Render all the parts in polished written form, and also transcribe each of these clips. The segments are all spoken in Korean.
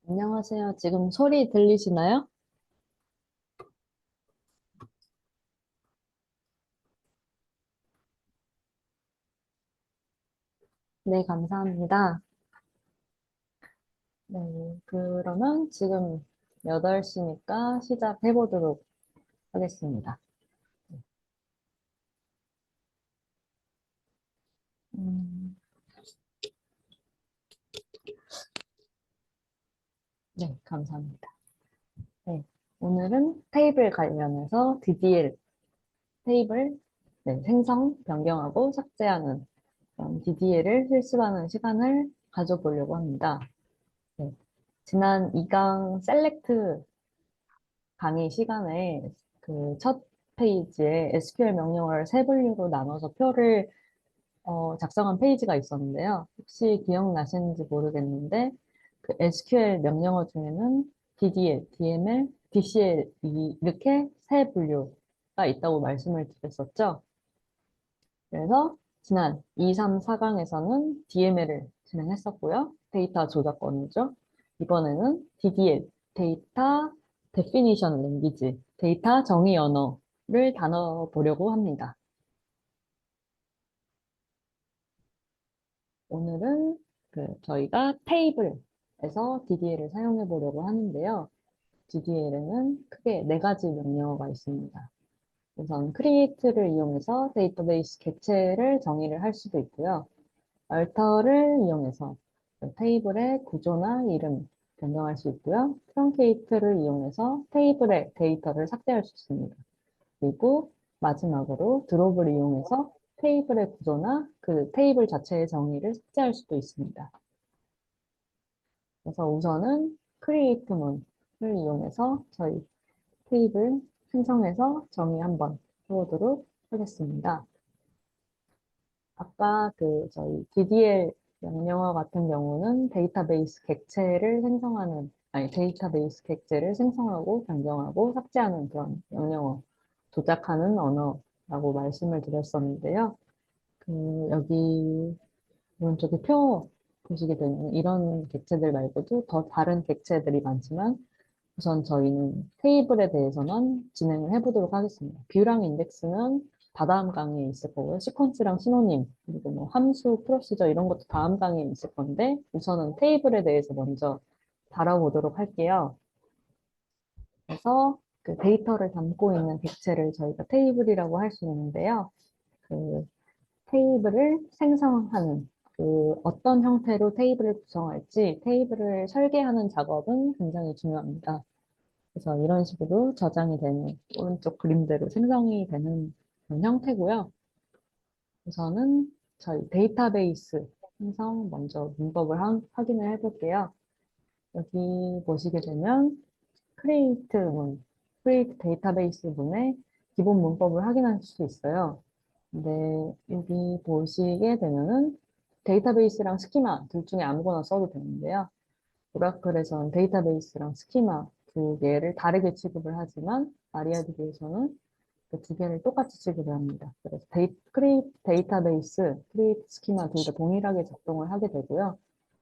안녕하세요. 지금 소리 들리시나요? 네, 감사합니다. 네, 그러면 지금 8시니까 시작해 보도록 하겠습니다. 음, 네, 감사합니다. 네, 오늘은 테이블 관련해서 DDL, 테이블 생성, 변경하고 삭제하는 DDL을 실습하는 시간을 가져보려고 합니다. 네, 지난 2강 셀렉트 강의 시간에 그 첫 페이지에 SQL 명령어를 세 분류로 나눠서 표를 작성한 페이지가 있었는데요. 혹시 기억나시는지 모르겠는데 그 SQL 명령어 중에는 DDL, DML, DCL 이렇게 세 분류가 있다고 말씀을 드렸었죠. 그래서 지난 2, 3, 4강에서는 DML을 진행했었고요. 데이터 저작권이죠. 이번에는 DDL, 데이터 데피니션 랭귀지, 데이터 정의 언어를 다뤄보려고 합니다. 오늘은 저희가 테이블에서 DDL을 사용해 보려고 하는데요. DDL에는 크게 네 가지 명령어가 있습니다. 우선 create를 이용해서 데이터베이스 객체를 정의를 할 수도 있고요. 얼터를 이용해서 테이블의 구조나 이름 변경할 수 있고요. 트렁케이트를 이용해서 테이블의 데이터를 삭제할 수 있습니다. 그리고 마지막으로 드롭을 이용해서 테이블의 구조나 그 테이블 자체의 정의를 삭제할 수도 있습니다. 그래서 우선은 create 문을 이용해서 저희 테이블 생성해서 정의 한번 해보도록 하겠습니다. 아까 저희 DDL 명령어 같은 경우는 데이터베이스 객체를 생성하는, 아니, 데이터베이스 객체를 생성하고 변경하고 삭제하는 그런 명령어, 조작하는 언어라고 말씀을 드렸었는데요. 여기 오른쪽에 표 보시게 되면 이런 객체들 말고도 더 다른 객체들이 많지만 우선 저희는 테이블에 대해서만 진행을 해보도록 하겠습니다. 뷰랑 인덱스는 다다음 강의에 있을 거고요. 시퀀스랑 시노님, 그리고 뭐 함수, 프로시저 이런 것도 다음 강의에 있을 건데 우선은 테이블에 대해서 먼저 다뤄보도록 할게요. 그래서 그 데이터를 담고 있는 객체를 저희가 테이블이라고 할 수 있는데요. 그 테이블을 생성하는 어떤 형태로 테이블을 구성할지 테이블을 설계하는 작업은 굉장히 중요합니다. 그래서 이런 식으로 저장이 되는 오른쪽 그림대로 생성이 되는 그런 형태고요. 우선은 저희 데이터베이스 생성 먼저 문법을 확인을 해볼게요. 여기 보시게 되면 create 문, create 데이터베이스 문의 기본 문법을 확인할 수 있어요. 근데 여기 보시게 되면은 데이터베이스랑 스키마 둘 중에 아무거나 써도 되는데요. 오라클에서는 데이터베이스랑 스키마 두 개를 다르게 취급을 하지만 마리아드비에서는 그 두 개를 똑같이 취급을 합니다. 그래서 크리에이트 데이터베이스, 크리에이트 스키마 둘 다 동일하게 작동을 하게 되고요.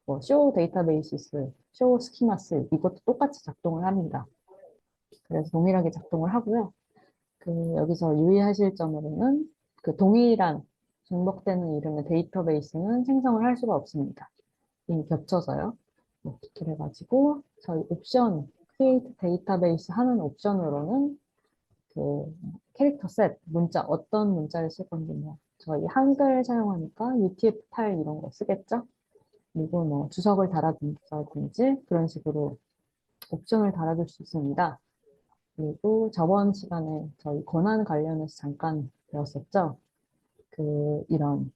뭐, 쇼 데이터베이시스, 쇼 스키마스 이것도 똑같이 작동을 합니다. 그래서 동일하게 작동을 하고요. 여기서 유의하실 점으로는 그 동일한 중복되는 이름의 데이터베이스는 생성을 할 수가 없습니다. 이미 겹쳐서요. 그래가지고 저희 옵션, create 데이터베이스 하는 옵션으로는 그 캐릭터 셋, 문자, 어떤 문자를 쓸 건지 뭐 저희 한글 사용하니까 UTF-8 이런 거 쓰겠죠? 그리고 뭐 주석을 달아둔다든지 그런 식으로 옵션을 달아줄 수 있습니다. 그리고 저번 시간에 저희 권한 관련해서 잠깐 배웠었죠? 이런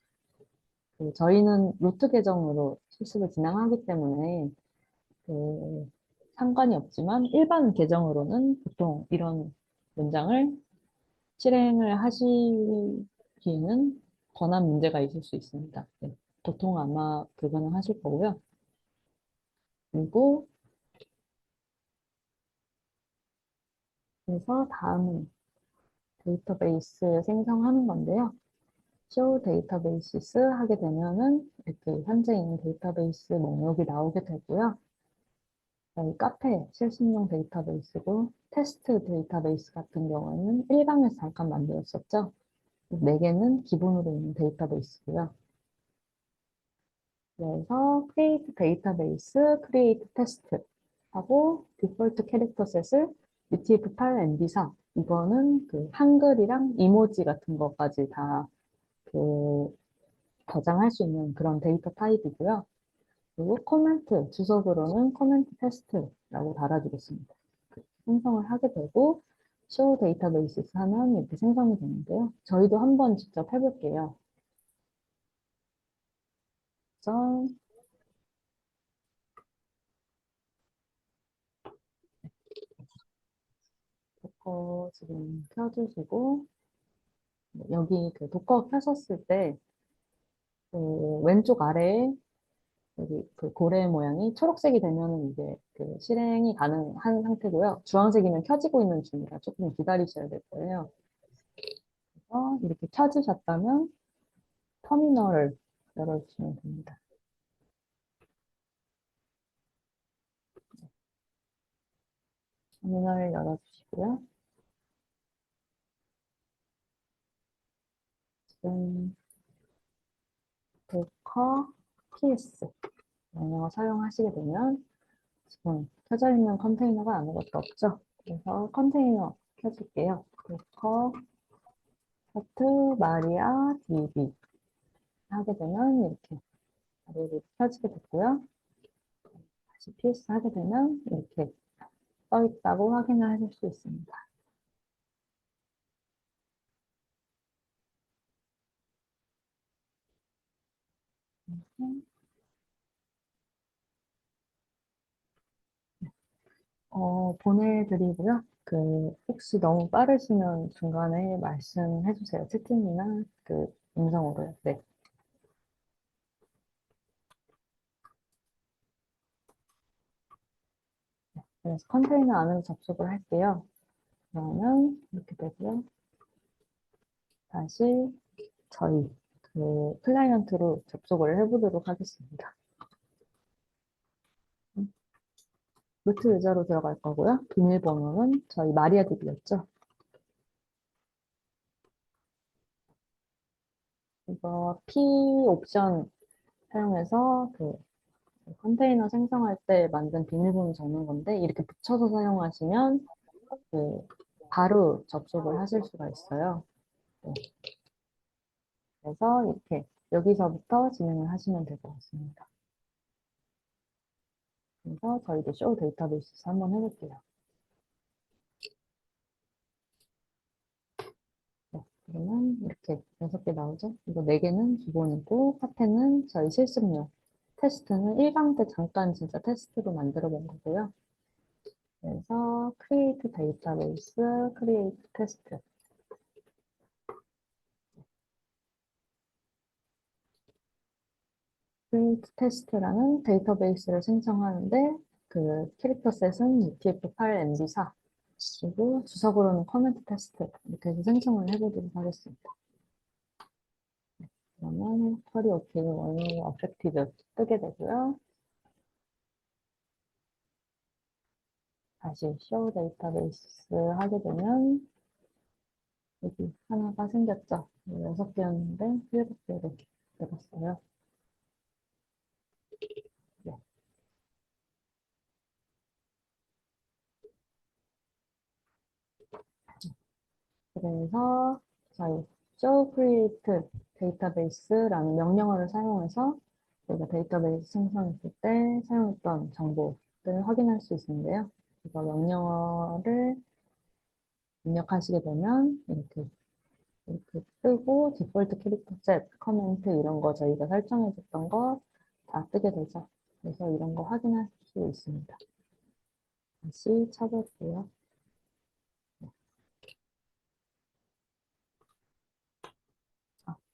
저희는 루트 계정으로 실습을 진행하기 때문에 그 상관이 없지만 일반 계정으로는 보통 이런 문장을 실행을 하시기에는 권한 문제가 있을 수 있습니다. 네, 보통 아마 불가능하실 거고요. 그리고 그래서 다음은 데이터베이스 생성하는 건데요. show 데이터베이시스 하게 되면은 이렇게 현재 있는 데이터베이스 목록이 나오게 되고요. 저희 카페 실습용 데이터베이스고 테스트 데이터베이스 같은 경우에는 1강에서 잠깐 만들었었죠. 4개는 기본으로 있는 데이터베이스고요. 그래서 create 데이터베이스, create 테스트 하고 디폴트 캐릭터 셋을 UTF-8 MB4 이거는 그 한글이랑 이모지 같은 것까지 다 그 저장할 수 있는 그런 데이터 타입이고요. 그리고 코멘트, 주석으로는 코멘트 테스트라고 달아주겠습니다. 생성을 하게 되고 show 데이터베이스 하면 이렇게 생성이 되는데요. 저희도 한번 직접 해볼게요. 그래서 도커 지금 켜주시고 여기 그 도커 켜셨을 때 그 왼쪽 아래에 여기 그 고래 모양이 초록색이 되면은 이게 그 실행이 가능한 상태고요. 주황색이면 켜지고 있는 중이라 조금 기다리셔야 될 거예요. 그래서 이렇게 켜지셨다면 터미널을 열어주시면 됩니다. 터미널 열어주시고요. 지금 도커 ps 명령어 사용하시게 되면 지금 켜져 있는 컨테이너가 아무것도 없죠. 그래서 컨테이너 켜줄게요. 도커 하트 마리아 db 하게 되면 이렇게 자리를 켜지게 됐고요. 다시 ps 하게 되면 이렇게 떠 있다고 확인을 하실 수 있습니다. 보내드리고요. 그 혹시 너무 빠르시면 중간에 말씀해 주세요. 채팅이나 그 음성으로요. 네. 그래서 컨테이너 안으로 접속을 할게요. 그러면 이렇게 되고요. 다시 저희 그 클라이언트로 접속을 해보도록 하겠습니다. 루트 유저로 들어갈 거고요. 비밀번호는 저희 마리아DB였죠. 이거 P 옵션 사용해서 그 컨테이너 생성할 때 만든 비밀번호 적는 건데 이렇게 붙여서 사용하시면 그 바로 접속을 하실 수가 있어요. 네. 그래서 이렇게 여기서부터 진행을 하시면 될 것 같습니다. 그래서 저희도 쇼 데이터베이스 한번 해볼게요. 네, 그러면 이렇게 6개 나오죠? 이거 4개는 기본이고 파트는 저희 실습용. 테스트는 1강 때 잠깐 진짜 테스트로 만들어 본 거고요. 그래서 create database, create test. create test라는 데이터베이스를 생성하는데 그 캐릭터 셋은 UTF-8 MB4 그리고 주석으로는 커멘트 테스트 이렇게 해서 생성을 해보도록 하겠습니다. 그러면 쿼리 오케이 원유 어펙티브 뜨게 되고요. 다시 show 데이터베이스 하게 되면 여기 하나가 생겼죠. 6개였는데 7개로 늘었어요. 네. 그래서 저희 show create database라는 명령어를 사용해서 저희가 데이터베이스 생성했을 때 사용했던 정보들을 확인할 수 있는데요. 이거 명령어를 입력하시게 되면 이렇게 뜨고 디폴트 캐릭터 셋, 커멘트 이런 거 저희가 설정해줬던 거 다 뜨게 되죠. 그래서 이런 거 확인할 수 있습니다. 다시 쳐볼게요.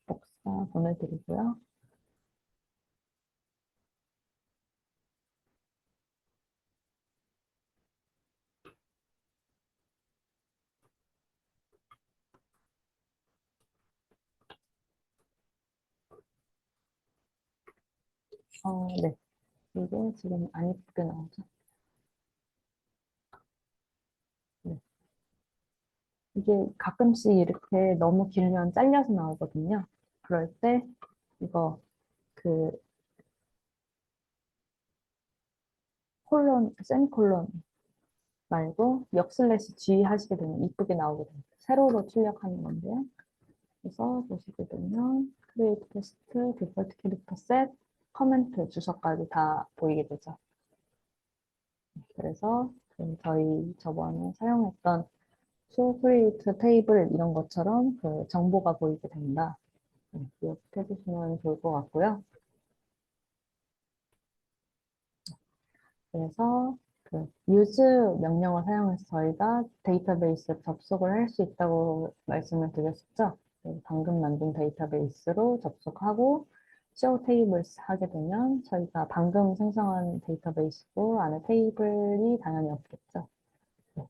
복사 보내드리고요. 네. 이게 지금 안 이쁘게 나오죠. 이게 가끔씩 이렇게 너무 길면 잘려서 나오거든요. 그럴 때 이거 그 콜론, 세미콜론 말고 역슬래시 G 하시게 되면 이쁘게 나오게 됩니다. 세로로 출력하는 건데요. 그래서 보시게 되면 크리에이트 테스트, 디폴트 캐릭터 셋, 커멘트 주소까지 다 보이게 되죠. 그래서 저희 저번에 사용했던 쇼 크리에이트 테이블 이런 것처럼 그 정보가 보이게 된다. 기억해 주시면 좋을 것 같고요. 그래서 그 use 명령을 사용해서 저희가 데이터베이스에 접속을 할 수 있다고 말씀을 드렸었죠. 방금 만든 데이터베이스로 접속하고 show tables 하게 되면 저희가 방금 생성한 데이터베이스고 안에 테이블이 당연히 없겠죠. 네.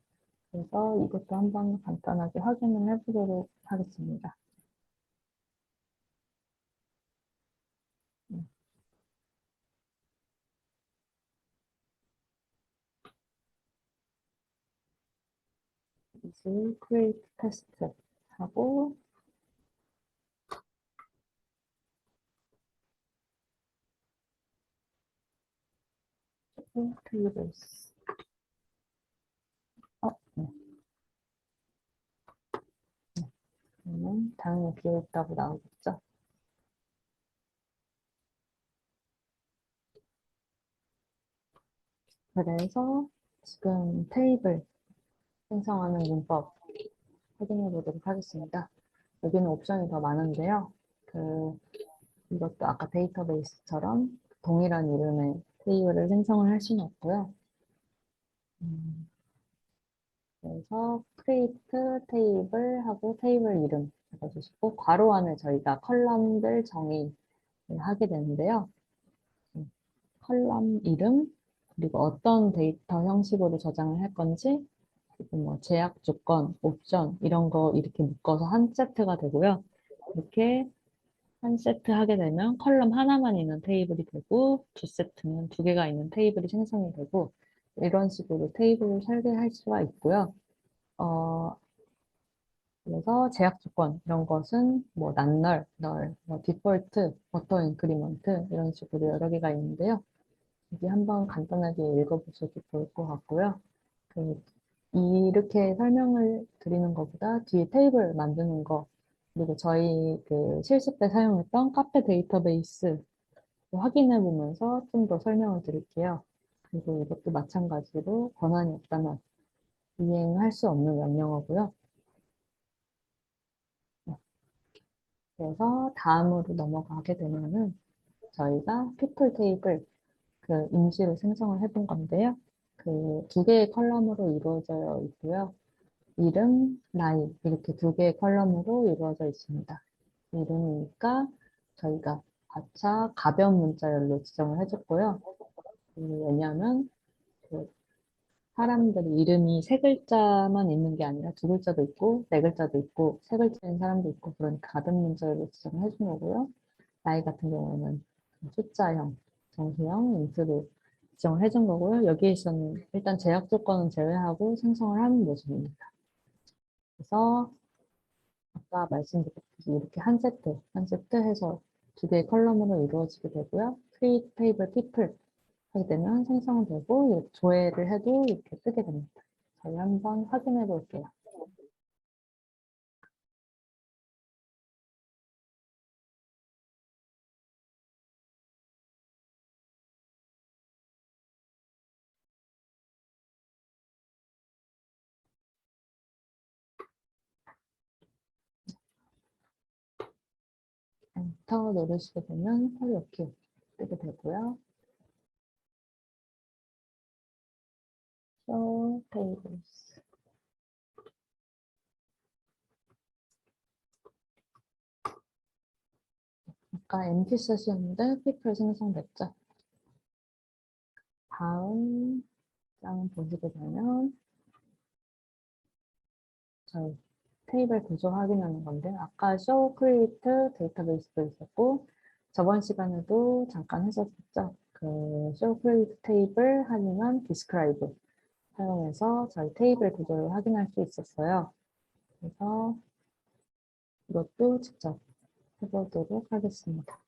그래서 이것도 한번 간단하게 확인을 해보도록 하겠습니다. is create test 하고 tables 네. 그러면 당연히 비어있다고 나오겠죠. 그래서 지금 테이블 생성하는 문법 확인해 보도록 하겠습니다. 여기는 옵션이 더 많은데요. 이것도 아까 데이터베이스처럼 동일한 이름의 테이블을 생성을 할 수는 없고요. 그래서 create 테이블 하고 테이블 이름 적어주시고 괄호 안에 저희가 컬럼들 정의를 하게 되는데요. 컬럼 이름 그리고 어떤 데이터 형식으로 저장을 할 건지 그리고 뭐 제약 조건, 옵션 이런 거 이렇게 묶어서 한 세트가 되고요. 이렇게 한 세트 하게 되면 컬럼 하나만 있는 테이블이 되고 두 세트는 두 개가 있는 테이블이 생성이 되고 이런 식으로 테이블을 설계할 수가 있고요. 어, 그래서 제약 조건 이런 것은 뭐 난널, 널, 뭐 디폴트, 오토 인크리먼트 이런 식으로 여러 개가 있는데요. 여기 한번 간단하게 읽어보셔도 좋을 것 같고요. 그, 이렇게 설명을 드리는 것보다 뒤에 테이블 만드는 거, 그리고 저희 그 실습 때 사용했던 카페 데이터베이스 확인해 보면서 좀 더 설명을 드릴게요. 그리고 이것도 마찬가지로 권한이 없다면 이행할 수 없는 명령어고요. 네, 그래서 다음으로 넘어가게 되면은 저희가 people 테이블 그 임시로 생성을 해본 건데요. 그 두 개의 컬럼으로 이루어져 있고요. 이름, 나이 이렇게 두 개의 컬럼으로 이루어져 있습니다. 이름이니까 저희가 가차 가변 문자열로 지정을 해줬고요. 왜냐하면 그 사람들이 이름이 세 글자만 있는 게 아니라 두 글자도 있고 네 글자도 있고 세 글자인 사람도 있고 그러니까 가변 문자열로 지정을 해준 거고요. 나이 같은 경우에는 숫자형, 정수형, 인트로 지정을 해준 거고요. 여기에서는 일단 제약 조건은 제외하고 생성을 하는 모습입니다. 그래서 아까 말씀드렸듯이 이렇게 한 세트 해서 두 개의 컬럼으로 이루어지게 되고요. create table people 하게 되면 생성은 되고 이렇게 조회를 해도 이렇게 뜨게 됩니다. 저희 한번 확인해 볼게요. 엔터 누르시게 되면 이렇게 뜨게 되고요. show tables 아까 empty set이었는데 people 생성됐죠. 다음 장 보시게 되면 저희 테이블 구조 확인하는 건데 아까 show create 데이터베이스도 있었고 저번 시간에도 잠깐 했었죠. 그 show create 테이블 아니면 describe 사용해서 저희 테이블 구조를 확인할 수 있었어요. 그래서 이것도 직접 해보도록 하겠습니다.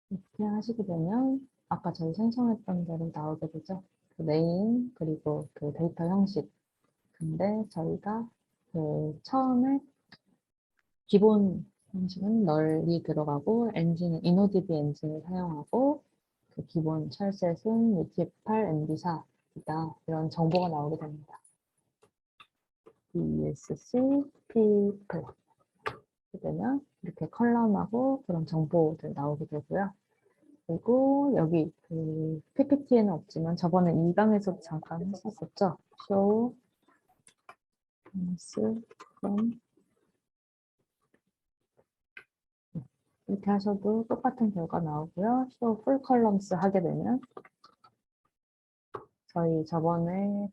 이렇게 하시게 되면 아까 저희 생성했던 대로 나오게 되죠. 그 네임 그리고 그 데이터 형식. 근데 저희가 그 처음에 기본 형식은 널이 들어가고 엔진은 InnoDB 엔진을 사용하고 그 기본 charset은 UTF-8 MD4이다. 이런 정보가 나오게 됩니다. ESC people 되면 이렇게 컬럼하고 그런 정보들 나오게 되고요. 그리고 여기 그 PPT에는 없지만 저번에 2강에서도 잠깐 했었었죠. show from 이렇게 하셔도 똑같은 결과 나오고요. show full columns 하게 되면 저희 저번에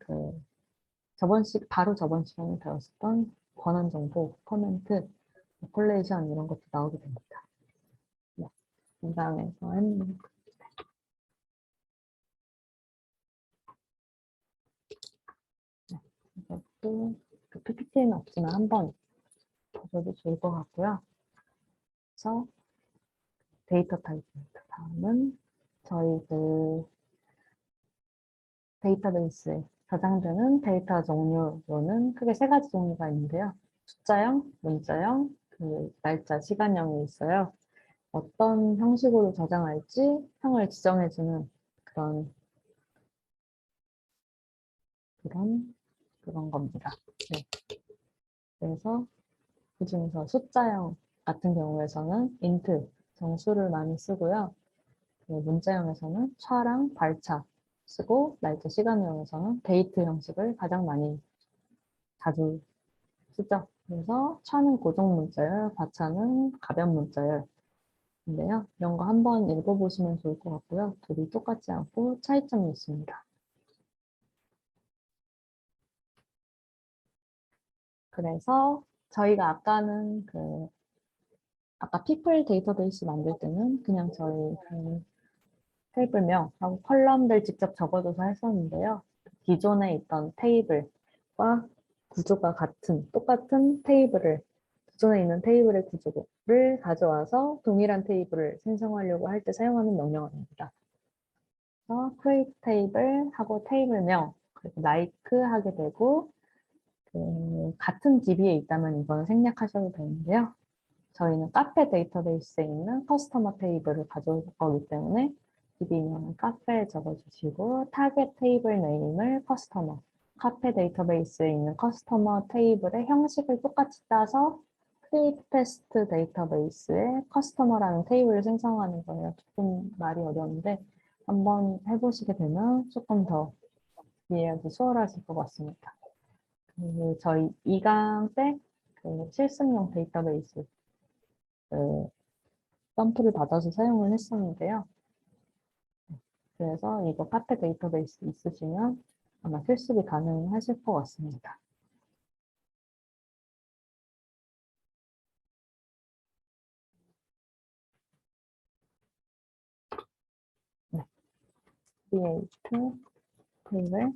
바로 저번 시간에 배웠었던 권한 정보, 코멘트, 콜레이션 이런 것도 나오게 됩니다. 네, 인강에서 했는 이것도 그 PPT에는 없지만 한번 보셔도 좋을 것 같고요. 그래서 데이터 타입입니다. 다음은 저희 그 데이터베이스에 저장되는 데이터 종류로는 크게 세 가지 종류가 있는데요. 숫자형, 문자형, 그 날짜, 시간형이 있어요. 어떤 형식으로 저장할지 형을 지정해주는 그런 그런 겁니다. 네. 그래서 그중에서 숫자형 같은 경우에서는 int, 정수를 많이 쓰고요. 문자형에서는 차랑 발차 쓰고 날짜 시간형에서는 데이트 형식을 가장 많이 자주 쓰죠. 그래서 차는 고정 문자열, 발차는 가변 문자열. 인데요. 이런 거 한번 읽어보시면 좋을 것 같고요. 둘이 똑같지 않고 차이점이 있습니다. 그래서 저희가 아까 people 데이터베이스 만들 때는 그냥 저희 그 테이블명하고 컬럼들 직접 적어줘서 했었는데요. 기존에 있던 테이블과 구조가 똑같은 테이블을, 기존에 있는 테이블의 구조를 가져와서 동일한 테이블을 생성하려고 할 때 사용하는 명령어입니다. 그래서 create table 하고 테이블명, 그리고 like 하게 되고, 같은 DB에 있다면 이거는 생략하셔도 되는데요. 저희는 카페 데이터베이스에 있는 커스터머 테이블을 가져올 거기 때문에 DB명은 카페에 적어주시고 타겟 테이블 네임을 커스터머, 카페 데이터베이스에 있는 커스터머 테이블의 형식을 똑같이 따서 create test 데이터베이스에 커스터머라는 테이블을 생성하는 거예요. 조금 말이 어려운데 한번 해보시게 되면 조금 더 이해하기 수월하실 것 같습니다. 저희 2강 때 실습용 데이터베이스 덤프를 받아서 사용을 했었는데요. 그래서 이거 카페 데이터베이스 있으시면 아마 실습이 가능하실 것 같습니다. 네. create table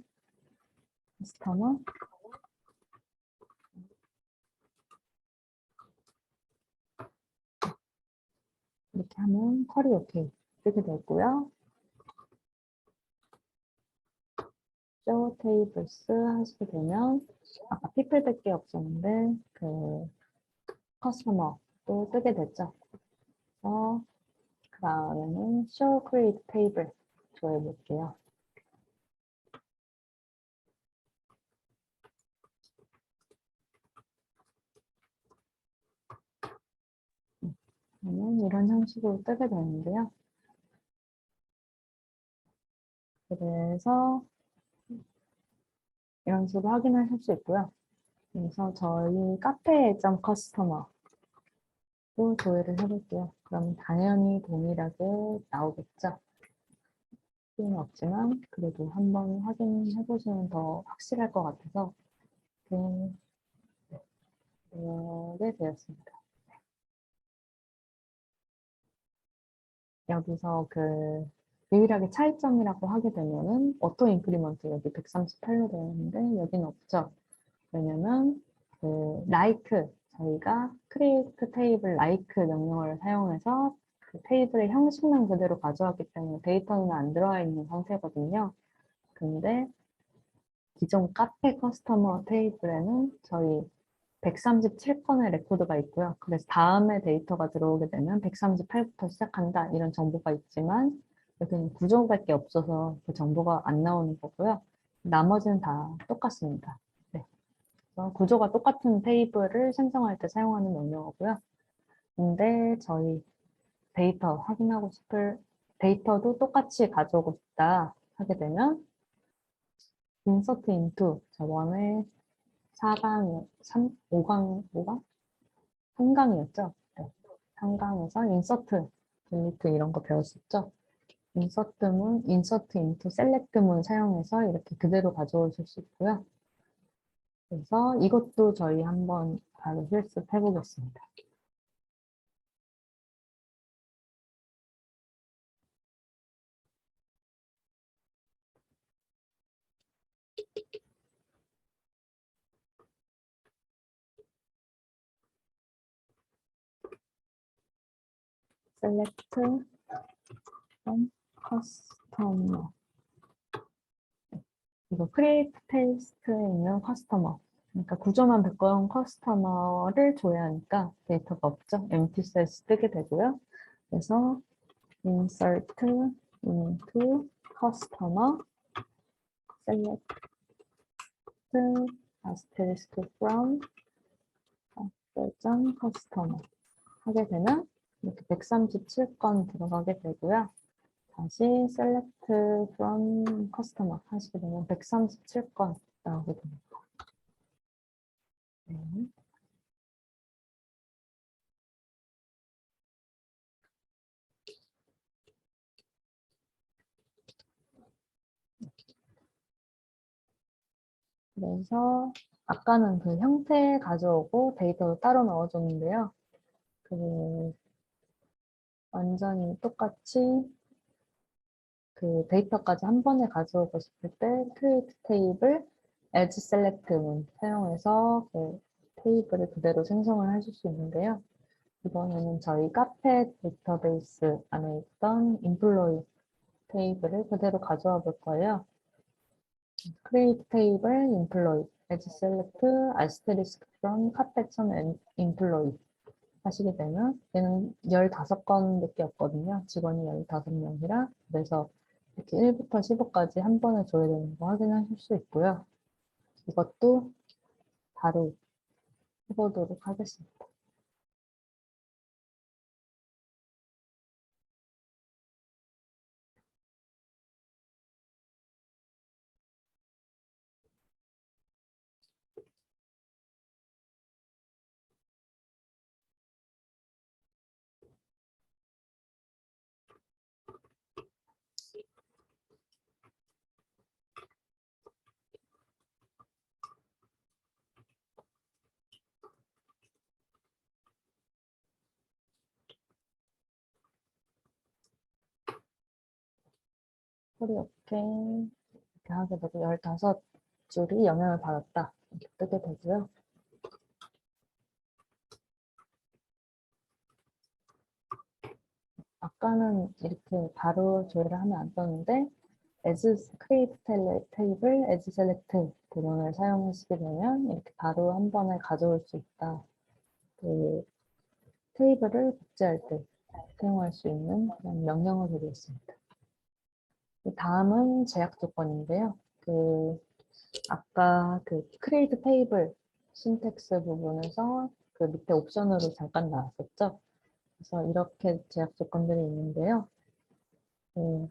customer 이렇게 하면 쿼리 오케이 뜨게 되고요. show tables 하시게 되면 아까 people밖에 없었는데 그 customer도 뜨게 됐죠. 그래서 그 다음에는 show create table 조회 볼게요. 그러면 이런 형식으로 뜨게 되는데요. 그래서 이런 식으로 확인하실 수 있고요. 그래서 저희 카페.커스터머도 조회를 해볼게요. 그럼 당연히 동일하게 나오겠죠. 필요는 없지만 그래도 한번 확인해 보시면 더 확실할 것 같아서 이렇게 되었습니다. 여기서 그 유일하게 차이점이라고 하게 되면은 오토 인크리먼트 여기 138로 되어 있는데 여기는 없죠. 왜냐면 그 like 저희가 create table like 명령어를 사용해서 그 테이블의 형식만 그대로 가져왔기 때문에 데이터는 안 들어와 있는 상태거든요. 근데 기존 카페 커스터머 테이블에는 저희 137건의 레코드가 있고요. 그래서 다음에 데이터가 들어오게 되면 138부터 시작한다 이런 정보가 있지만 여기는 구조밖에 없어서 그 정보가 안 나오는 거고요. 나머지는 다 똑같습니다. 네. 그래서 구조가 똑같은 테이블을 생성할 때 사용하는 명령어고요. 근데 저희 데이터 확인하고 싶을 데이터도 똑같이 가져오고 싶다 하게 되면 insert into 저번에 4강, 3, 5강, 5강? 3강이었죠? 네. 3강에서 insert, delete 이런 거 배웠었죠? insert into select문 사용해서 이렇게 그대로 가져오실 수 있고요. 그래서 이것도 저희 한번 바로 실습해 보겠습니다. select from customer 이거 create paste에 있는 커스터머 그러니까 구조만 바꿔온 커스터머를 줘야 하니까 데이터가 없죠. empty cells 뜨게 되고요. 그래서 insert into customer select asterisk from 결정 customer 하게 되면 이렇게 137건 들어가게 되고요. 다시 select from customer 하시게 되면 137건 나오게 됩니다. 네. 그래서 아까는 그 형태 가져오고 데이터도 따로 넣어줬는데요. 그 완전히 똑같이 그 데이터까지 한 번에 가져오고 싶을 때 create table as select문 사용해서 그 테이블을 그대로 생성을 하실 수 있는데요. 이번에는 저희 카페 데이터베이스 안에 있던 employee 테이블을 그대로 가져와 볼 거예요. create table employee as select asterisk from 카페.employee 하시게 되면 얘는 15건밖에 없거든요. 직원이 15명이라 그래서 이렇게 1부터 15까지 한 번에 줘야 되는 거 확인하실 수 있고요. 이것도 바로 해보도록 하겠습니다. 소리 없게 이렇게 하게 되고 15줄이 영향을 받았다 이렇게 뜨게 되고요. 아까는 이렇게 바로 조회를 하면 안 떴는데 as create table as select 부분을 사용하시게 되면 이렇게 바로 한 번에 가져올 수 있다. 그 테이블을 복제할 때 사용할 수 있는 그런 명령어 들이었습니다. 다음은 제약 조건인데요. 아까 그 create table 신텍스 부분에서 그 밑에 옵션으로 잠깐 나왔었죠. 그래서 이렇게 제약 조건들이 있는데요. 그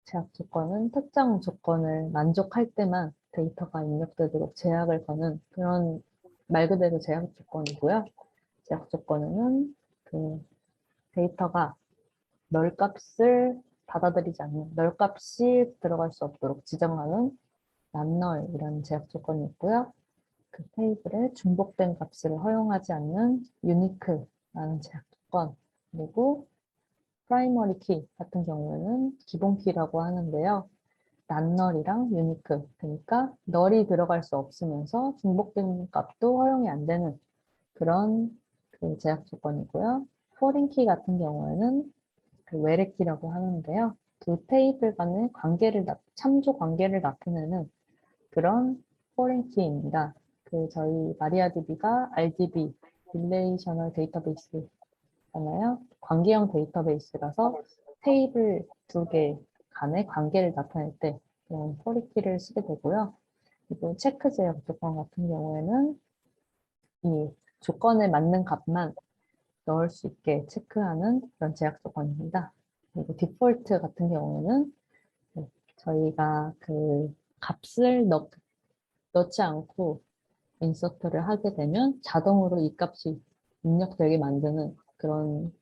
제약 조건은 특정 조건을 만족할 때만 데이터가 입력되도록 제약을 거는 그런 말 그대로 제약 조건이고요. 제약 조건에는 그 데이터가 널 값을 받아들이지 않는, 널 값이 들어갈 수 없도록 지정하는 난널이라는 제약 조건이 있고요. 그 테이블에 중복된 값을 허용하지 않는 유니크라는 제약 조건, 그리고 프라이머리 키 같은 경우에는 기본 키라고 하는데요. 난널이랑 유니크, 그러니까 널이 들어갈 수 없으면서 중복된 값도 허용이 안 되는 그런 그 제약 조건이고요. 포린 키 같은 경우에는 그 외래 키라고 하는데요. 두 테이블 간의 관계를, 참조 관계를 나타내는 그런 포린 키입니다. 그 저희 마리아DB가 RDB, Relational Database잖아요. 관계형 데이터베이스라서 테이블 두 개 간의 관계를 나타낼 때 그런 포린 키를 쓰게 되고요. 그리고 체크 제약 조건 같은 경우에는 이 조건에 맞는 값만 넣을 수 있게 체크하는 그런 제약 조건입니다. 그리고 디폴트 같은 경우는 저희가 그 값을 넣지 않고 인서트를 하게 되면 자동으로 이 값이 입력되게 만드는 그런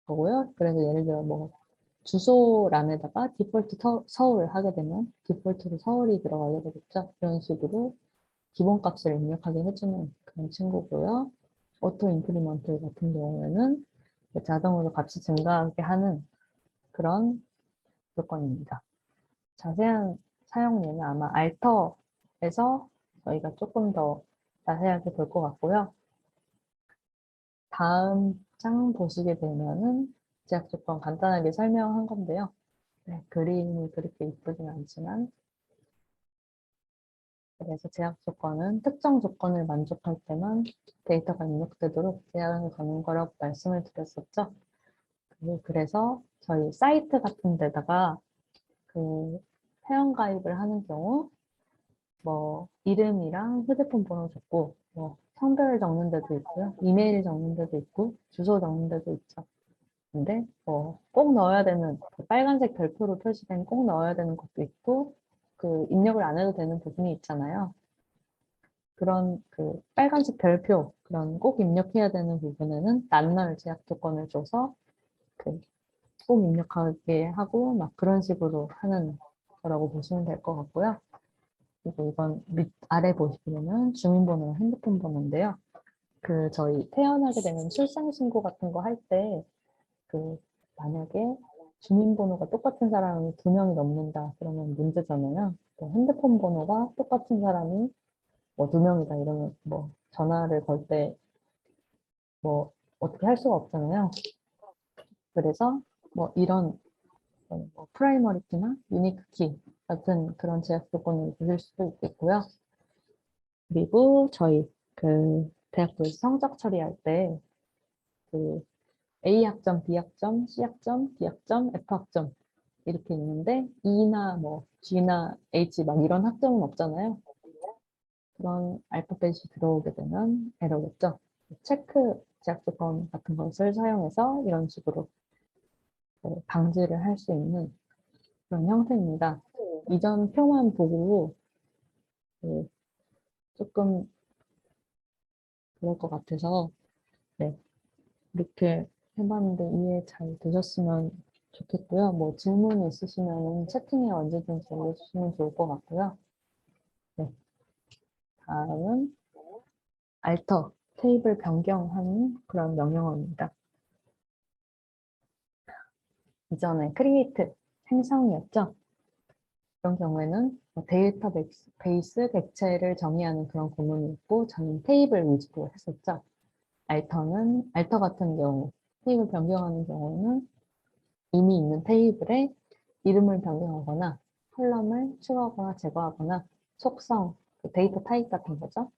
거고요. 그래서 예를 들어 뭐 주소란에다가 디폴트 서울 하게 되면 디폴트로 서울이 들어가게 되겠죠. 이런 식으로 기본 값을 입력하게 해주는 그런 친구고요. 오토 인크리먼트 같은 경우에는 자동으로 값이 증가하게 하는 그런 조건입니다. 자세한 사용 예는 아마 알터에서 저희가 조금 더 자세하게 볼 것 같고요. 다음 장 보시게 되면은 제약 조건 간단하게 설명한 건데요. 네, 그림이 그렇게 이쁘진 않지만 그래서 제약 조건은 특정 조건을 만족할 때만 데이터가 입력되도록 제약을 거는 거라고 말씀을 드렸었죠. 그래서 저희 사이트 같은 데다가 그 회원가입을 하는 경우 뭐 이름이랑 휴대폰 번호 적고 뭐 성별 적는 데도 있고요. 이메일 적는 데도 있고 주소 적는 데도 있죠. 근데 뭐 꼭 넣어야 되는 그 빨간색 별표로 표시된 꼭 넣어야 되는 것도 있고 그 입력을 안 해도 되는 부분이 있잖아요. 그런 그 빨간색 별표 그런 꼭 입력해야 되는 부분에는 난널 제약 조건을 줘서 그 꼭 입력하게 하고 막 그런 식으로 하는 거라고 보시면 될 것 같고요. 그리고 이건 아래 보시면은 주민번호랑 핸드폰 번호인데요. 그 저희 태어나게 되면 출생신고 같은 거 할 때 그 만약에 주민번호가 똑같은 사람이 두 명이 넘는다 그러면 문제잖아요. 또 핸드폰 번호가 똑같은 사람이 뭐 두 명이다 이러면 뭐 전화를 걸 때 뭐 어떻게 할 수가 없잖아요. 그래서 뭐 이런 뭐 프라이머리 키나 유니크 키 같은 그런 제약 조건을 두실 수도 있겠고요. 그리고 저희 그 대학교에서 성적 처리할 때 그 A 학점, B 학점, C 학점, D 학점, F 학점 이렇게 있는데 E나 뭐 G나 H 막 이런 학점은 없잖아요. 그런 알파벳이 들어오게 되면 에러겠죠. 체크 제약 조건 같은 것을 사용해서 이런 식으로 방지를 할 수 있는 그런 형태입니다. 이전 표만 보고 그 조금 그럴 것 같아서 네, 이렇게 해봤는데 이해 잘 되셨으면 좋겠고요. 뭐 질문 있으시면 채팅에 언제든지 올려주시면 좋을 것 같고요. 네, 다음은 alter, 테이블 변경하는 그런 명령어입니다. 이전에 create, 생성이었죠. 이런 경우에는 데이터베이스 객체를 정의하는 그런 구문이 있고 저는 테이블 위주로 했었죠. alter 같은 경우, 테이블 변경하는 경우는 이미 있는 테이블에 이름을 변경하거나 컬럼을 추가하거나 제거하거나 속성, 그 데이터 타입 같은 거죠.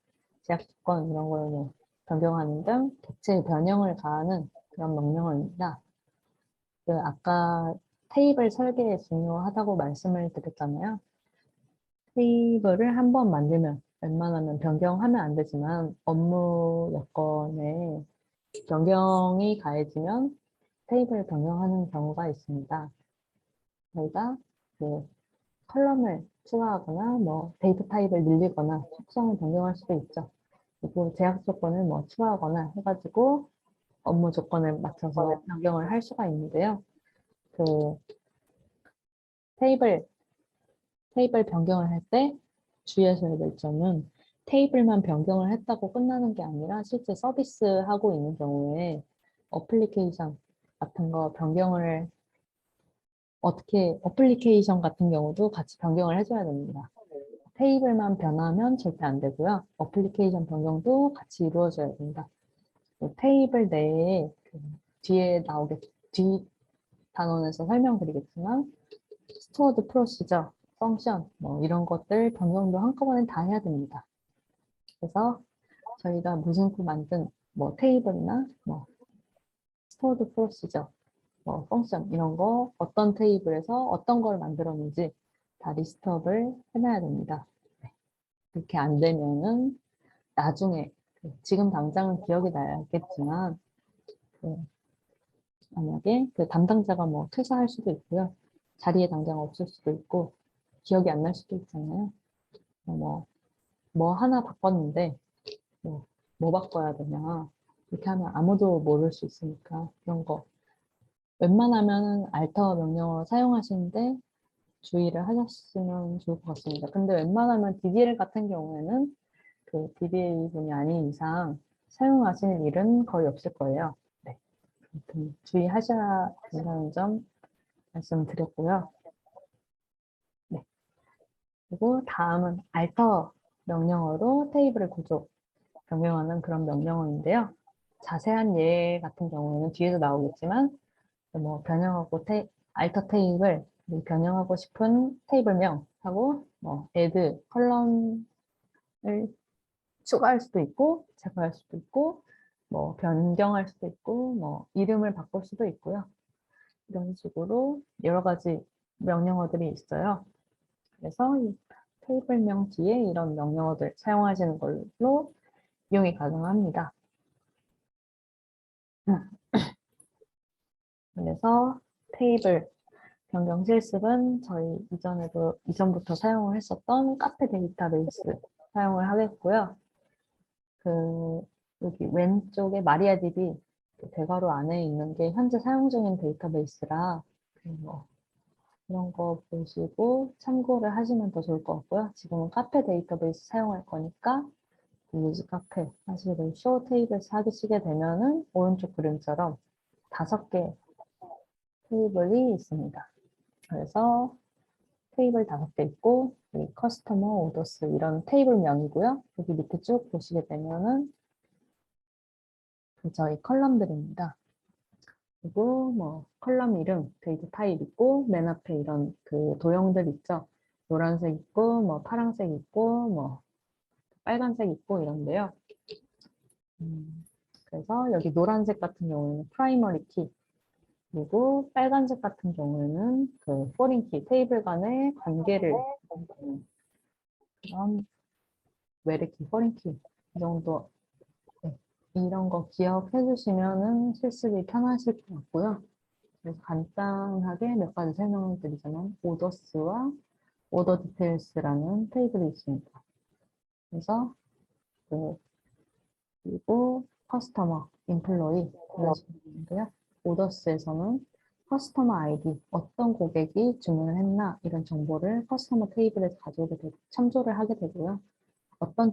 제약 조건 이런 걸 뭐 변경하는 등 객체의 변형을 가하는 그런 명령어입니다. 그 아까 테이블 설계에 중요하다고 말씀을 드렸잖아요. 테이블을 한 번 만들면 웬만하면 변경하면 안 되지만 업무 여건에 변경이 가해지면 테이블을 변경하는 경우가 있습니다. 저희가 그 컬럼을 추가하거나 뭐 데이터 타입을 늘리거나 속성을 변경할 수도 있죠. 그리고 제약 조건을 뭐 추가하거나 해가지고 업무 조건에 맞춰서 변경을 할 수가 있는데요. 그 테이블 변경을 할 때 주의하셔야 될 점은 테이블만 변경을 했다고 끝나는 게 아니라 실제 서비스하고 있는 경우에 어플리케이션 같은 거 변경을 어플리케이션 같은 경우도 같이 변경을 해줘야 됩니다. 테이블만 변하면 절대 안 되고요. 어플리케이션 변경도 같이 이루어져야 됩니다. 테이블 내에 뒤 단원에서 설명드리겠지만 스토어드 프로시저, 펑션 뭐 이런 것들 변경도 한꺼번에 다 해야 됩니다. 그래서 저희가 무심코 만든 뭐 테이블이나 뭐 스토어드 프로시저, 뭐 펑션 이런 거 어떤 테이블에서 어떤 걸 만들었는지 다 리스트업을 해놔야 됩니다. 네. 그렇게 안 되면은 나중에 지금 당장은 기억이 나야겠지만 만약에 그 담당자가 뭐 퇴사할 수도 있고요. 자리에 당장 없을 수도 있고 기억이 안 날 수도 있잖아요. 뭐, 뭐 하나 바꿨는데 뭐, 뭐 바꿔야 되냐. 이렇게 하면 아무도 모를 수 있으니까 그런 거 웬만하면은 알터 명령어 사용하시는데 주의를 하셨으면 좋을 것 같습니다. 근데 웬만하면 DDL 같은 경우에는 그 DBA 분이 아닌 이상 사용하시는 일은 거의 없을 거예요. 네. 아무튼 주의하셔야 된다는 점 말씀드렸고요. 네. 그리고 다음은 알터 명령어로 테이블의 구조 변경하는 그런 명령어인데요. 자세한 예 같은 경우에는 뒤에서 나오겠지만 뭐 변형하고 알터 테이블 변형하고 싶은 테이블명 하고 뭐 add 컬럼을 추가할 수도 있고 제거할 수도 있고 뭐 변경할 수도 있고 뭐 이름을 바꿀 수도 있고요. 이런 식으로 여러 가지 명령어들이 있어요. 그래서 이 테이블명 뒤에 이런 명령어들 사용하시는 걸로 이용이 가능합니다. 그래서 테이블 변경 실습은 저희 이전부터 사용을 했었던 카페 데이터베이스 사용을 하겠고요. 그 여기 왼쪽에 마리아DB 대괄호 안에 있는 게 현재 사용 중인 데이터베이스라 뭐 이런 거 보시고 참고를 하시면 더 좋을 것 같고요. 지금은 카페 데이터베이스 사용할 거니까 유즈 카페 하시고 쇼 테이블스 하시게 되면은 오른쪽 그림처럼 5개 테이블이 있습니다. 그래서 테이블 5개 있고 이 커스터머 오더스 이런 테이블명이고요. 여기 밑에 쭉 보시게 되면은 저희 컬럼들입니다. 그리고 뭐 컬럼 이름, 데이터 타입 있고 맨 앞에 이런 그 도형들 있죠. 노란색 있고 뭐 파란색 있고 뭐 빨간색 있고 이런데요. 그래서 여기 노란색 같은 경우에는 프라이머리 키 그리고 빨간색 같은 경우에는 그 포린 키, 테이블 간의 관계를 그런 웨르 키, 포린 키 이 정도 네. 이런 거 기억해 주시면은 실습이 편하실 것 같고요. 그래서 간단하게 몇 가지 설명을 드리자면 오더스와 오더 디테일스라는 테이블이 있습니다. 그래서 그리고 커스터머, 인플로이 이런 식으로 있는데요. 오더스에서는 커스터머 아이디, 어떤 고객이 주문을 했나 이런 정보를 커스터머 테이블에서 가져오게 되고 참조를 하게 되고요. 어떤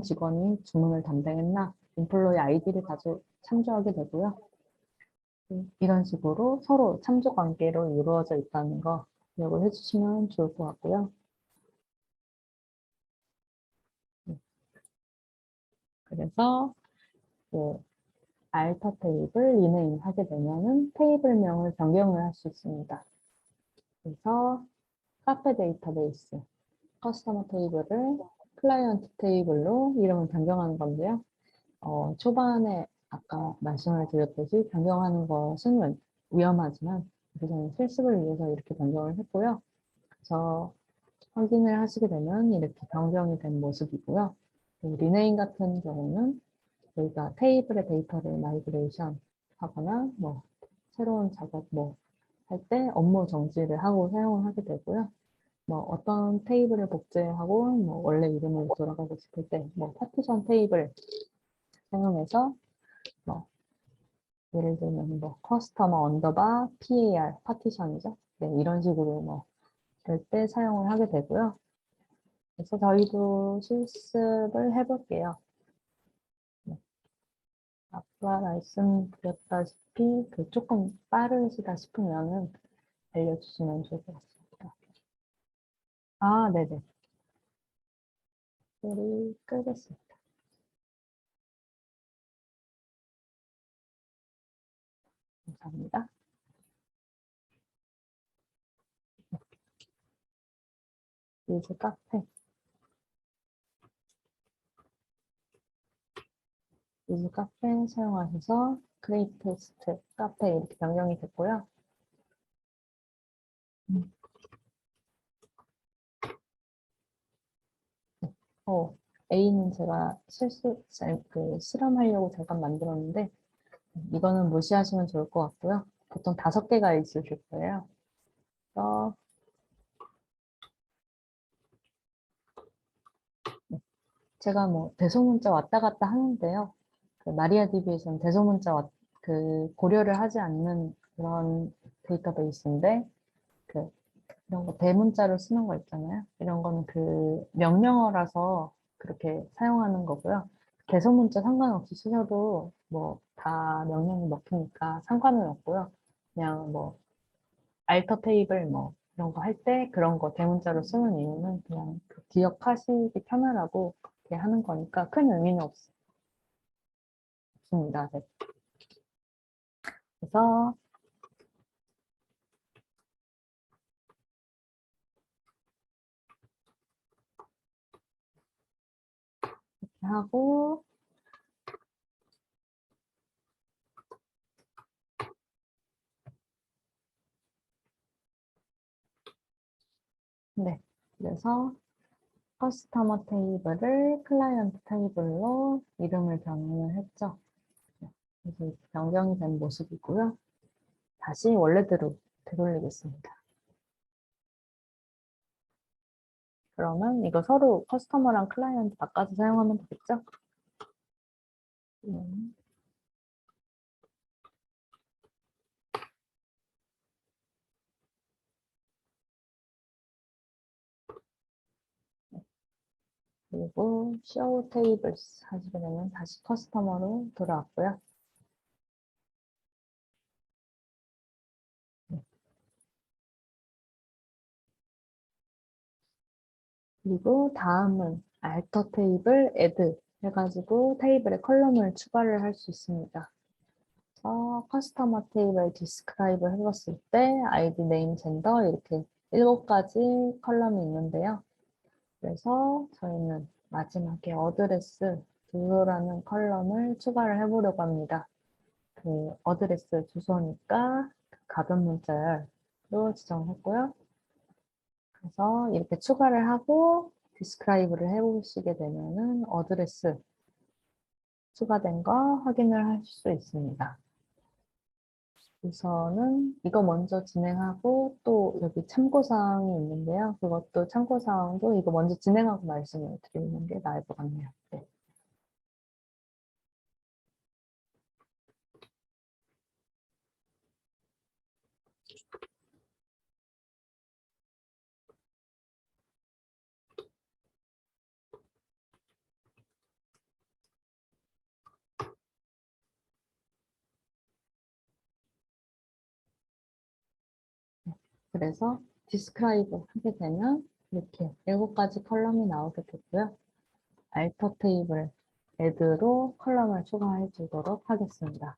직원이 주문을 담당했나 인플로이 아이디를 참조하게 되고요. 이런 식으로 서로 참조 관계로 이루어져 있다는 거 기억을 해주시면 좋을 것 같고요. 그래서 그 알터 테이블 리네임 하게 되면은 테이블명을 변경을 할 수 있습니다. 그래서 카페 데이터베이스, 커스터머 테이블을 클라이언트 테이블로 이름을 변경하는 건데요. 초반에 아까 말씀을 드렸듯이 변경하는 것은 위험하지만 우선 실습을 위해서 이렇게 변경을 했고요. 그래서 확인을 하시게 되면 이렇게 변경이 된 모습이고요. 리네임 같은 경우는 저희가 테이블의 데이터를 마이그레이션 하거나 뭐 새로운 작업 뭐 할 때 업무 정지를 하고 사용을 하게 되고요. 뭐 어떤 테이블을 복제하고 뭐 원래 이름으로 돌아가고 싶을 때 뭐 파티션 테이블 사용해서 뭐 예를 들면 뭐 커스터머 언더바 PAR 파티션이죠. 네, 이런 식으로 뭐 이럴 때 사용을 하게 되고요. 그래서 저희도 실습을 해볼게요. 네, 아까 말씀드렸다시피 조금 빠르시다 싶으면은 알려주시면 좋을 것 같습니다. 아, 네네. 소리 끄겠습니다. 감사합니다. 이제 카페. 이즈 카페 사용하셔서 크레이테스트 카페 이렇게 변경이 됐고요. 음. A는 제가 실험하려고 잠깐 만들었는데 이거는 무시하시면 좋을 것 같고요. 보통 5개가 있으실 거예요. 그래서 제가 뭐 대소문자 왔다 갔다 하는데요. 그 마리아DB에서는 대소문자 고려를 하지 않는 그런 데이터베이스인데 그 이런 거 대문자로 쓰는 거 있잖아요. 이런 거는 명령어라서 그렇게 사용하는 거고요. 대소문자 상관없이 쓰셔도 뭐 다 명령이 먹히니까 상관은 없고요. 그냥 뭐 알터 테이블 뭐 이런 거 할 때 그런 거 대문자로 쓰는 이유는 그냥 기억하시기 편하라고 그렇게 하는 거니까 큰 의미는 없습니다. 네. 그래서 이렇게 하고 네. 그래서 커스터머 테이블을 클라이언트 테이블로 이름을 변경을 했죠. 네. 그래서 이렇게 변경이 된 모습이고요. 다시 원래대로 되돌리겠습니다. 그러면 이거 서로 커스터머랑 클라이언트 바꿔서 사용하면 되겠죠? 음. 그리고 show tables 하시게 되면 다시 커스터머로 돌아왔고요. 네. 그리고 다음은 alter 테이블 add 해가지고 테이블에 컬럼을 추가를 할 수 있습니다. 커스터머 테이블 디스크라이브 해봤을 때 아이디, 네임, 젠더 이렇게 7가지 컬럼이 있는데요. 그래서 저희는 마지막에 어드레스 주소라는 컬럼을 추가를 해보려고 합니다. 어드레스 주소니까 가변 문자열로 지정했고요. 그래서 이렇게 추가를 하고 디스크라이브를 해보시게 되면은 어드레스 추가된 거 확인을 하실 수 있습니다. 우선은 이거 먼저 진행하고 또 여기 참고사항이 있는데요. 그것도 참고사항도 이거 먼저 진행하고 말씀을 드리는 게 나을 것 같네요. 네. 그래서 디스크라이브 하게 되면 이렇게 7가지 컬럼이 나오게 되고요. 알터 테이블 add로 컬럼을 추가해 주도록 하겠습니다.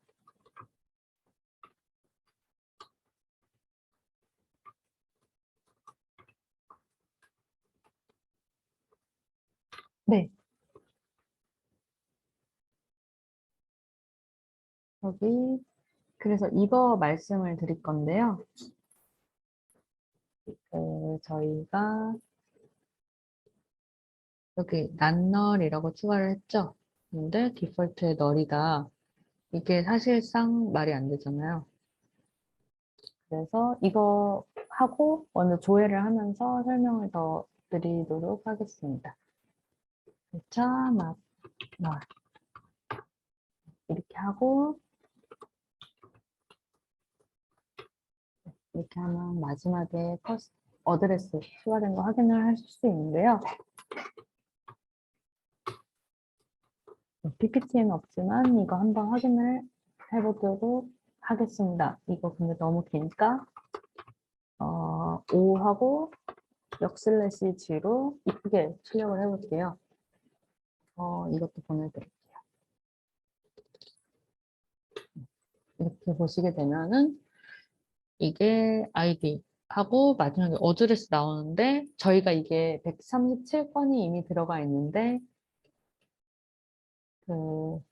네, 여기 그래서 이거 말씀을 드릴 건데요. 저희가 여기 난널이라고 추가를 했죠. 근데 디폴트의 널이다. 이게 사실상 말이 안 되잖아요. 그래서 이거 하고 먼저 조회를 하면서 설명을 더 드리도록 하겠습니다. 자, 막, 이렇게 하고 이렇게 하면 마지막에 어드레스 추가된 거 확인을 하실 수 있는데요. PPT에는 없지만 이거 한번 확인을 해보도록 하겠습니다. 이거 근데 너무 기니까 5하고 역슬래시 G로 이쁘게 출력을 해볼게요. 이것도 보내드릴게요. 이렇게 보시게 되면은 이게 아이디 하고 마지막에 어드레스 나오는데 저희가 이게 137건이 이미 들어가 있는데 그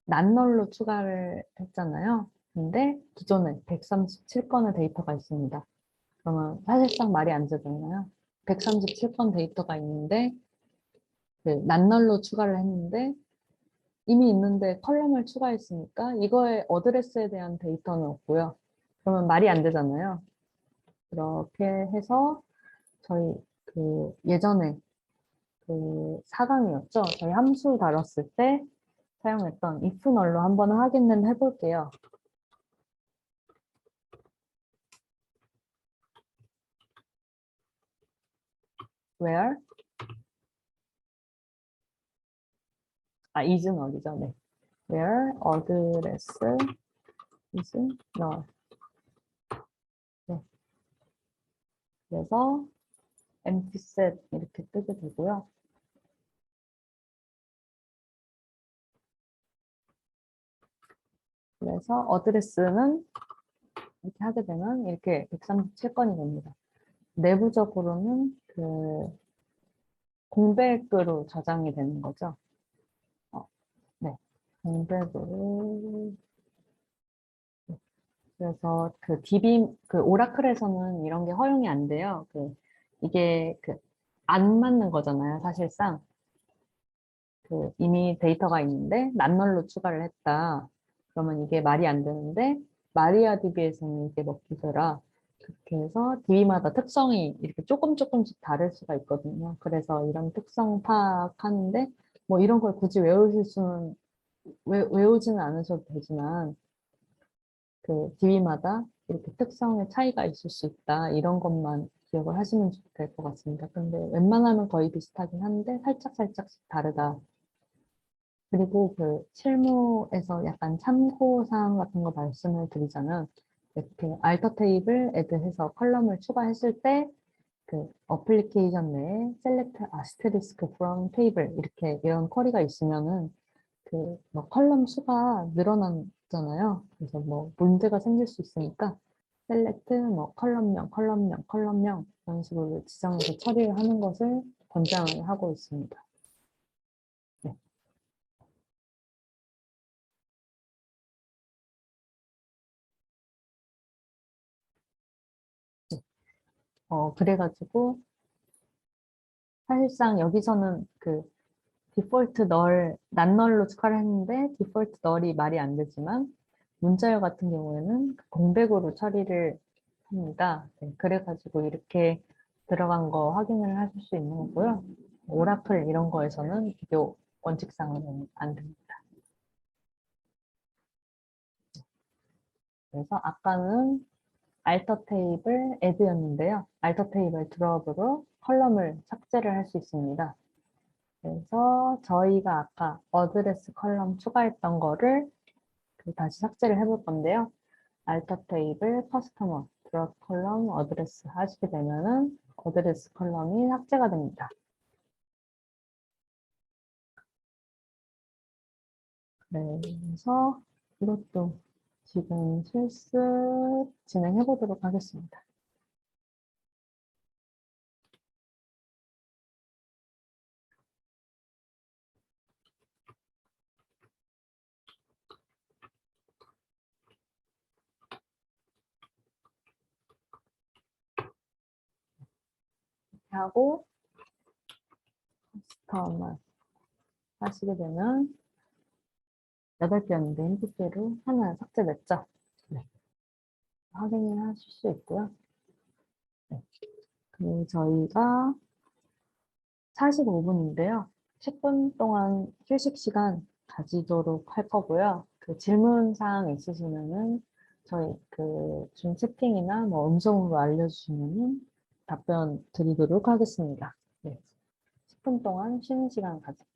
난널로 추가를 했잖아요. 근데 기존에 137건의 데이터가 있습니다. 그러면 사실상 말이 안 되잖아요. 137건 데이터가 있는데 그 난널로 추가를 했는데 이미 있는데 컬럼을 추가했으니까 이거의 어드레스에 대한 데이터는 없고요. 그러면 말이 안 되잖아요. 그렇게 해서 저희 그 예전에 그 4강이었죠. 저희 함수 다뤘을 때 사용했던 if 널로 한번 확인을 해볼게요. where is null이죠. 네. where address is null. 네. 그래서 empty set 이렇게 뜨게 되고요. 그래서 어드레스는 이렇게 하게 되면 이렇게 137건이 됩니다. 내부적으로는 그 공백으로 저장이 되는 거죠. 네. 공백으로. 그래서 그 그 오라클에서는 이런 게 허용이 안 돼요. 이게 안 맞는 거잖아요, 사실상. 이미 데이터가 있는데 낱널로 추가를 했다. 그러면 이게 말이 안 되는데 마리아DB에서는 이게 먹히더라. 그렇게 해서 DB마다 특성이 이렇게 조금씩 다를 수가 있거든요. 그래서 이런 특성 파악하는데 뭐 이런 걸 굳이 외우지는 않으셔도 되지만 DB마다 이렇게 특성의 차이가 있을 수 있다. 이런 것만 기억을 하시면 될 것 같습니다. 근데 웬만하면 거의 비슷하긴 한데 살짝씩 다르다. 그리고 실무에서 약간 참고사항 같은 거 말씀을 드리자면 이렇게 알터 테이블 애드해서 컬럼을 추가했을 때 어플리케이션 내에 select asterisk from table 이런 쿼리가 있으면은 뭐 컬럼 수가 늘어나잖아요. 그래서 뭐 문제가 생길 수 있으니까 select 뭐 컬럼명 이런 식으로 지정해서 처리를 하는 것을 권장을 하고 있습니다. 네. 그래가지고 사실상 여기서는 디폴트 낱널로 추가를 했는데 디폴트 널이 말이 안 되지만 문자열 같은 경우에는 공백으로 처리를 합니다. 네, 그래가지고 이렇게 들어간 거 확인을 하실 수 있는 거고요. 오라클 이런 거에서는 비교 원칙상으로는 안 됩니다. 그래서 아까는 알터 테이블 애드였는데요. 알터 테이블 드롭으로 컬럼을 삭제를 할 수 있습니다. 그래서 저희가 아까 어드레스 컬럼 추가했던 거를 다시 삭제를 해볼 건데요. 알터 테이블 커스터머 드롭 컬럼 어드레스 하시게 되면은 어드레스 컬럼이 삭제가 됩니다. 그래서 이것도 지금 실습 진행해 보도록 하겠습니다. 하고 커스터머 하시게 되면 8개였는데 인풋대로 하나 삭제됐죠? 네. 확인을 하실 수 있고요. 네. 그리고 저희가 45분인데요. 10분 동안 휴식 시간 가지도록 할 거고요. 질문 사항 있으시면은 저희 줌 채팅이나 뭐 음성으로 알려주시면은 답변 드리도록 하겠습니다. 네. 10분 동안 쉬는 시간 가질게요.